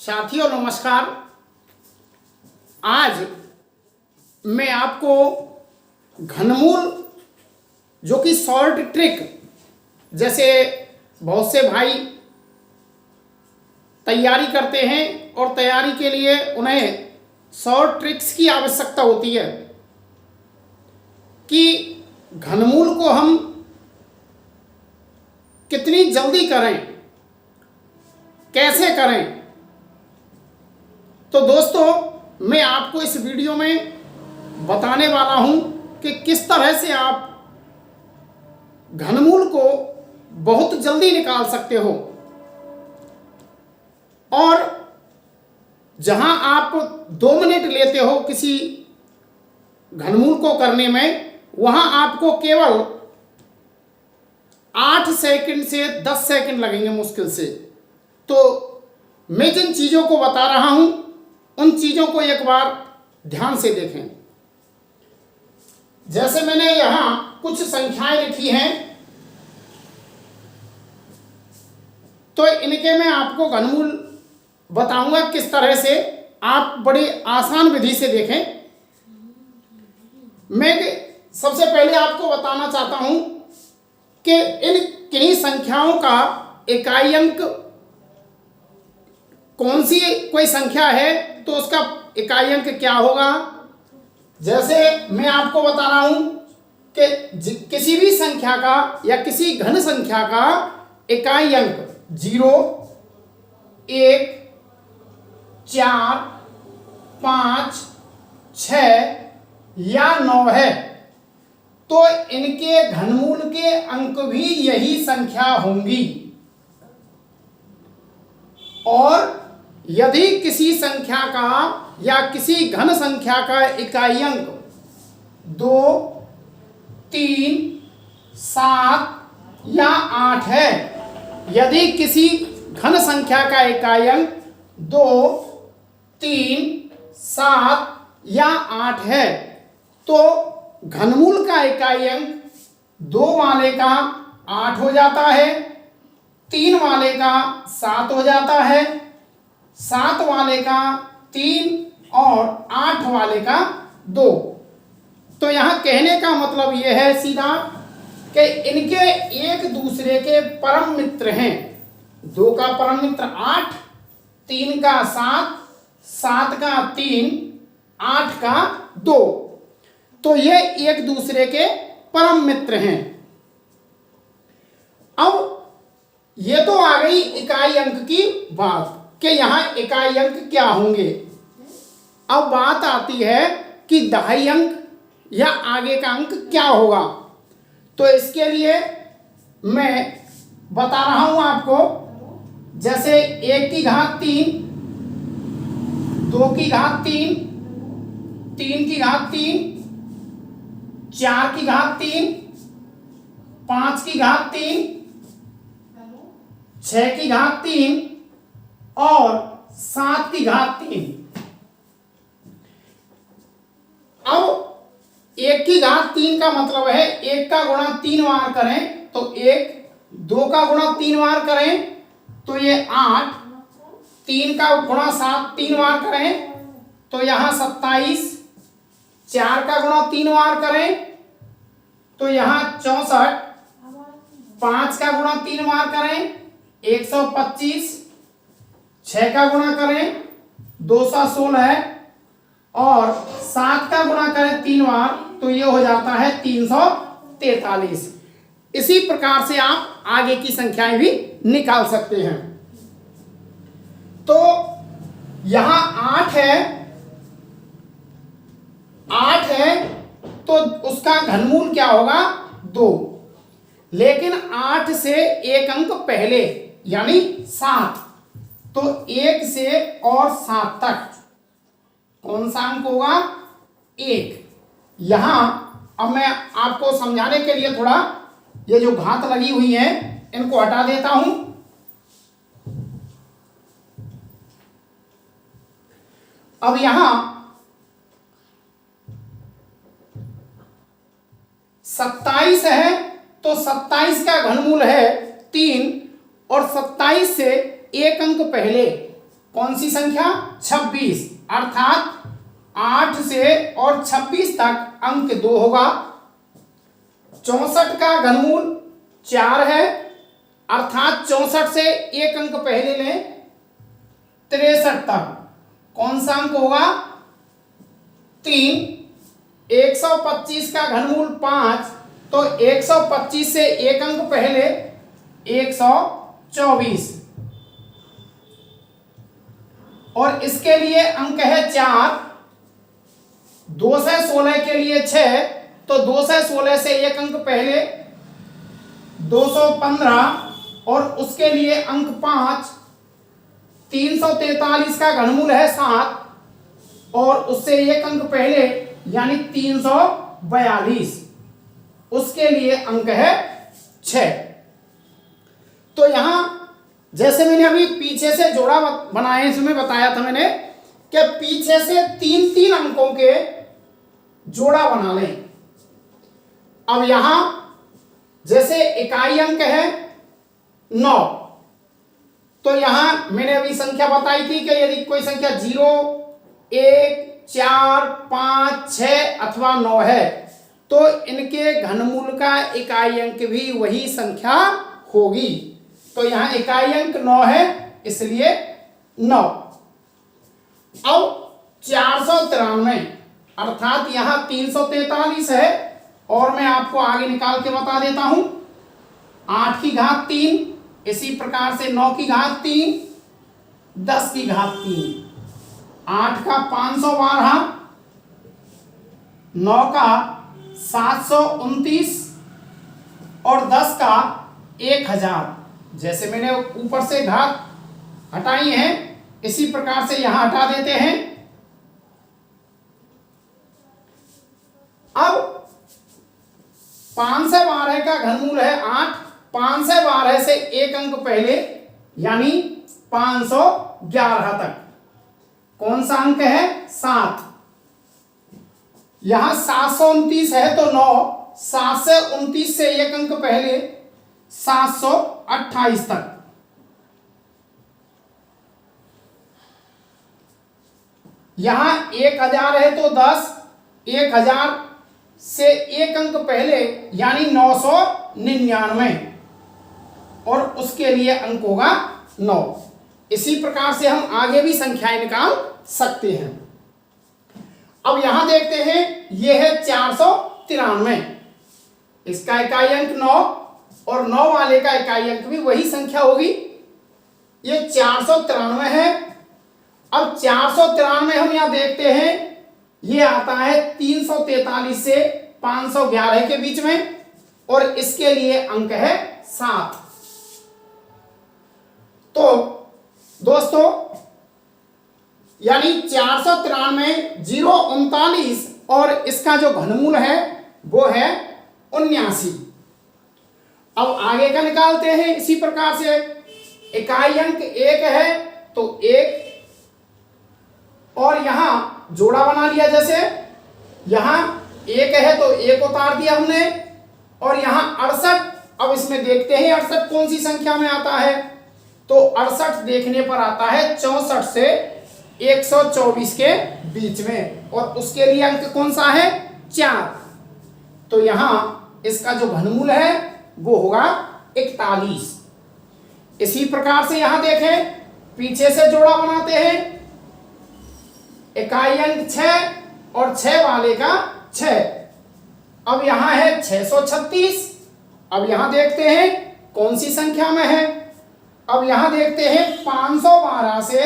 साथियों नमस्कार। आज मैं आपको घनमूल जो कि शॉर्ट ट्रिक, जैसे बहुत से भाई तैयारी करते हैं और तैयारी के लिए उन्हें शॉर्ट ट्रिक्स की आवश्यकता होती है कि घनमूल को हम कितनी जल्दी करें, कैसे करें। तो दोस्तों, मैं आपको इस वीडियो में बताने वाला हूं कि किस तरह से आप घनमूल को बहुत जल्दी निकाल सकते हो और जहां आप 2 मिनट लेते हो किसी घनमूल को करने में, वहां आपको केवल 8 सेकंड से 10 सेकंड लगेंगे मुश्किल से। तो मैं जिन चीज़ों को बता रहा हूं उन चीज़ों को एक बार ध्यान से देखें। जैसे मैंने यहां कुछ संख्याएं लिखी हैं, तो इनके मैं आपको घनमूल बताऊंगा किस तरह से आप बड़ी आसान विधि से देखें। मैं सबसे पहले आपको बताना चाहता हूं कि इन किन्हीं संख्याओं का इकाई अंक कौन सी कोई संख्या है तो उसका इकाई अंक क्या होगा। जैसे मैं आपको बता रहा हूं कि किसी भी संख्या का या किसी घन संख्या का इकाई अंक 0, 1, 4, 5, 6 या 9 है, तो इनके घनमूल के अंक भी यही संख्या होंगी। और यदि किसी संख्या का या किसी घन संख्या का इकाई अंक 2, 3, 7 या 8 है, यदि किसी घन संख्या का इकाई अंक 2, 3, 7 या 8 है, तो घनमूल का इकाई अंक 2 वाले का 8 हो जाता है, 3 वाले का 7 हो जाता है, 7 वाले का 3 और 8 वाले का 2। तो यहां कहने का मतलब यह है सीधा कि इनके एक दूसरे के परम मित्र हैं। 2 का परम मित्र 8, 3 का 7, 7 का 3, 8 का 2। तो ये एक दूसरे के परम मित्र हैं। अब ये तो आ गई इकाई अंक की बात कि यहां इकाई अंक क्या होंगे। अब बात आती है कि दहाई अंक या आगे का अंक क्या होगा। तो इसके लिए मैं बता रहा हूं आपको, जैसे 1 की घात 3, 2 की घात 3, 3 की घात 3, 4 की घात 3, 5 की घात 3, 6 की घात 3 और 7 की घात 3। अब 1 की घात 3 का मतलब है 1 का गुणा 3 बार करें तो 1, 2 का गुणा 3 बार करें तो ये 8, 3 का गुणा 7 3 बार करें तो यहां 27, 4 का गुणा 3 बार करें तो यहां 64, 5 का गुणा 3 बार करें 125, 6 का गुणा करें 216 और 7 का गुणा करें 3 बार तो ये हो जाता है 343। इसी प्रकार से आप आगे की संख्याएं भी निकाल सकते हैं। तो यहां 8 है तो उसका घनमूल क्या होगा 2। लेकिन 8 से एक अंक पहले यानी 7, तो 1 से और 7 तक कौन सा अंक होगा 1। यहां अब मैं आपको समझाने के लिए थोड़ा ये जो घात लगी हुई है इनको हटा देता हूं। अब यहां 27 है तो 27 का घनमूल है 3 और 27 से एक अंक पहले कौन सी संख्या? 26। अर्थात 8 से और 26 तक अंक 2 होगा। 64 का घनमूल 4 है, अर्थात 64 से एक अंक पहले लें, 63 तक कौन सा अंक होगा? 3। 125 का घनमूल 5, तो 125 से एक अंक पहले 124, और इसके लिए अंक है 4। 2 से 16 के लिए 6, तो 2 से 16 से एक अंक पहले 215, और उसके लिए अंक 5। 343 का घनमूल है 7, और उससे एक अंक पहले यानी 342, उसके लिए अंक है 6। तो यहां जैसे मैंने अभी पीछे से जोड़ा बनाए, इसमें बताया था मैंने कि पीछे से 3-3 अंकों के जोड़ा बना लें। अब यहां जैसे इकाई अंक है 9, तो यहां मैंने अभी संख्या बताई थी कि यदि कोई संख्या 0, 1, 4, 5, 6 अथवा 9 है, तो इनके घनमूल का इकाई अंक भी वही संख्या होगी। तो यहां इकाई अंक 9 है, इसलिए 9। अब 493, अर्थात यहां 343 है, और मैं आपको आगे निकाल के बता देता हूं। 8 की घात 3, इसी प्रकार से 9 की घात 3, 10 की घात 3, 8 का 512, 9 का 729 और 10 का 1000। जैसे मैंने ऊपर से घात हटाई है, इसी प्रकार से यहां हटा देते हैं। अब 5 से 12 का घनमूल है 8। 5 से 12 से एक अंक पहले यानी 511 तक कौन सा अंक है? 7। यहां 729 है तो 9, 7 से 29 से एक अंक पहले 728 तक। यहां 1000 है तो 10, 1000 से एक अंक पहले यानी 999, और उसके लिए अंक होगा 9। इसी प्रकार से हम आगे भी संख्याएं निकाल सकते हैं। अब यहां देखते हैं, यह है 493, इसका इकाई अंक 9, और 9 वाले का इकाई अंक भी वही संख्या होगी। ये 493 है। अब 493 हम यहां देखते हैं, ये आता है 343 से 511 के बीच में, और इसके लिए अंक है 7। तो दोस्तों यानी 493, 039, और इसका जो घनमूल है वो है 79। अब आगे का निकालते हैं इसी प्रकार से। इकाई अंक 1 है तो 1, और यहां जोड़ा बना लिया। जैसे यहां 1 है तो 1 उतार दिया हमने, और यहां 68। अब इसमें देखते हैं 68 कौन सी संख्या में आता है, तो 68 देखने पर आता है 64 से 124 के बीच में, और उसके लिए अंक कौन सा है? 4। तो यहां इसका जो घनमूल है वो होगा 41। इसी प्रकार से यहां देखें, पीछे से जोड़ा बनाते हैं। इकाई अंक 6 और 6 वाले का 6। अब यहां है 636। अब यहां देखते हैं कौन सी संख्या में है। अब यहां देखते हैं 512 से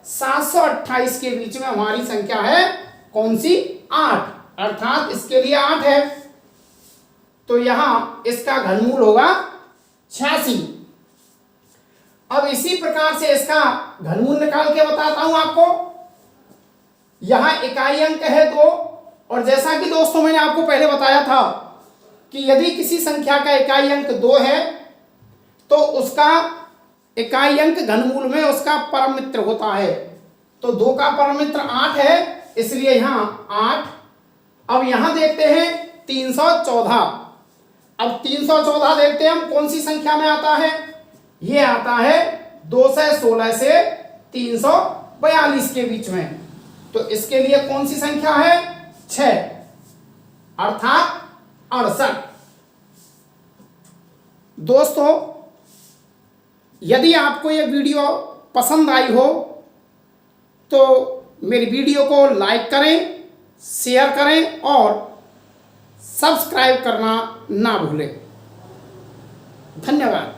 728 के बीच में हमारी संख्या है कौन सी? 8, अर्थात इसके लिए 8 है। तो यहां इसका घनमूल होगा 86। अब इसी प्रकार से इसका घनमूल निकाल के बताता हूं आपको। यहां इकाई अंक है 2, और जैसा कि दोस्तों मैंने आपको पहले बताया था कि यदि किसी संख्या का इकाई अंक 2 है तो उसका इकाई अंक घनमूल में उसका परम मित्र होता है। तो 2 का परम मित्र 8 है, इसलिए यहां 8। अब यहां देखते हैं 314। अब 314 देखते हैं हम कौन सी संख्या में आता है। ये आता है 2 से 16 से 342 के बीच में। तो इसके लिए कौन सी संख्या है? 6 अर्थात 68। दोस्तों, यदि आपको यह वीडियो पसंद आई हो तो मेरी वीडियो को लाइक करें, शेयर करें और सब्सक्राइब करना ना भूलें। धन्यवाद।